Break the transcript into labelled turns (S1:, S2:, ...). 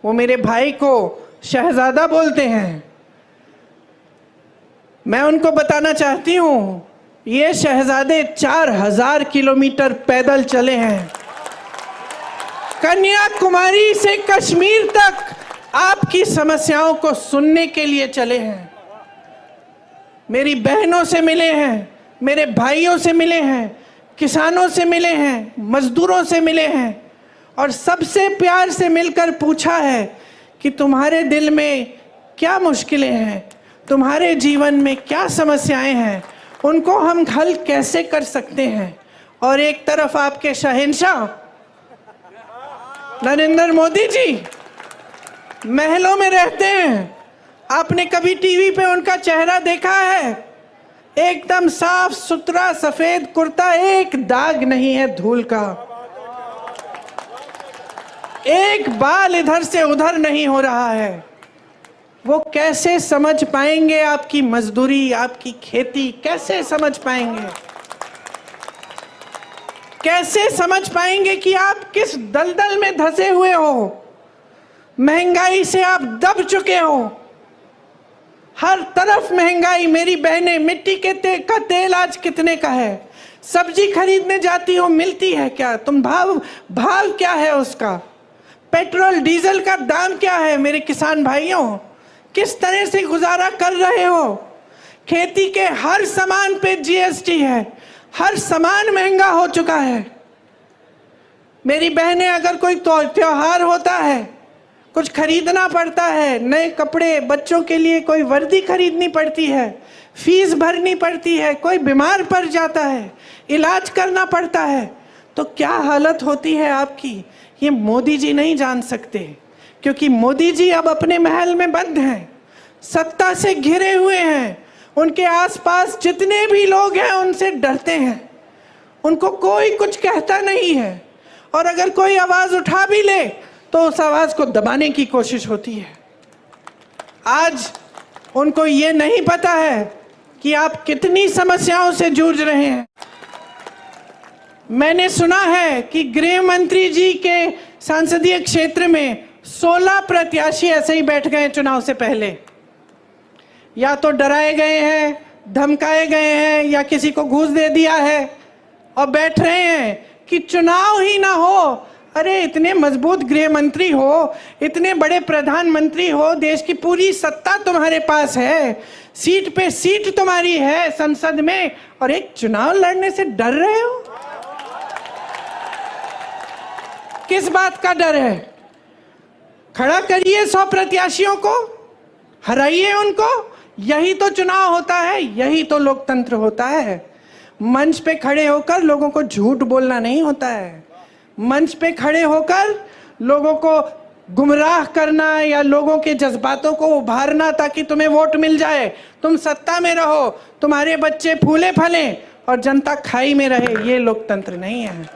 S1: वो मेरे भाई को शहजादा बोलते हैं। मैं उनको बताना चाहती हूँ, ये शहजादे 4000 किलोमीटर पैदल चले हैं। कन्याकुमारी से कश्मीर तक आपकी समस्याओं को सुनने के लिए चले हैं। मेरी बहनों से मिले हैं, मेरे भाइयों से मिले हैं, किसानों से मिले हैं, मजदूरों से मिले हैं और सबसे प्यार से मिलकर पूछा है कि तुम्हारे दिल में क्या मुश्किलें हैं, तुम्हारे जीवन में क्या समस्याएं हैं, उनको हम हल कैसे कर सकते हैं। और एक तरफ आपके शहंशाह नरेंद्र मोदी जी महलों में रहते हैं। आपने कभी टीवी पे उनका चेहरा देखा है? एकदम साफ सुथरा सफेद कुर्ता, एक दाग नहीं है धूल का, एक बाल इधर से उधर नहीं हो रहा है। वो कैसे समझ पाएंगे आपकी मजदूरी, आपकी खेती? कैसे समझ पाएंगे? कैसे समझ पाएंगे कि आप किस दलदल में धंसे हुए हो? महंगाई से आप दब चुके हो, हर तरफ महंगाई। मेरी बहनें, मिट्टी के का तेल आज कितने का है? सब्जी खरीदने जाती हो, मिलती है क्या? तुम भाव क्या है उसका? पेट्रोल डीजल का दाम क्या है? मेरे किसान भाइयों, किस तरह से गुजारा कर रहे हो? खेती के हर सामान पे जीएसटी है, हर सामान महंगा हो चुका है। मेरी बहनें, अगर कोई त्योहार होता है, कुछ खरीदना पड़ता है, नए कपड़े, बच्चों के लिए कोई वर्दी खरीदनी पड़ती है, फीस भरनी पड़ती है, कोई बीमार पड़ जाता है, इलाज करना पड़ता है, तो क्या हालत होती है आपकी? ये मोदी जी नहीं जान सकते, क्योंकि मोदी जी अब अपने महल में बंद हैं, सत्ता से घिरे हुए हैं। उनके आसपास जितने भी लोग हैं उनसे डरते हैं, उनको कोई कुछ कहता नहीं है, और अगर कोई आवाज उठा भी ले तो उस आवाज को दबाने की कोशिश होती है। आज उनको ये नहीं पता है कि आप कितनी समस्याओं से जूझ रहे हैं। मैंने सुना है कि गृह मंत्री जी के संसदीय क्षेत्र में 16 प्रत्याशी ऐसे ही बैठ गए चुनाव से पहले। या तो डराए गए हैं, धमकाए गए हैं, या किसी को घूस दे दिया है और बैठ रहे हैं कि चुनाव ही ना हो। अरे इतने मजबूत गृह मंत्री हो, इतने बड़े प्रधानमंत्री हो, देश की पूरी सत्ता तुम्हारे पास है, सीट पे सीट तुम्हारी है संसद में, और एक चुनाव लड़ने से डर रहे हो? किस बात का डर है? खड़ा करिए 100 प्रत्याशियों को, हराइए उनको। यही तो चुनाव होता है, यही तो लोकतंत्र होता है। मंच पे खड़े होकर लोगों को झूठ बोलना नहीं होता है, मंच पे खड़े होकर लोगों को गुमराह करना या लोगों के जज्बातों को उभारना ताकि तुम्हें वोट मिल जाए, तुम सत्ता में रहो, तुम्हारे बच्चे फूले फलें और जनता खाई में रहे। ये लोकतंत्र नहीं है।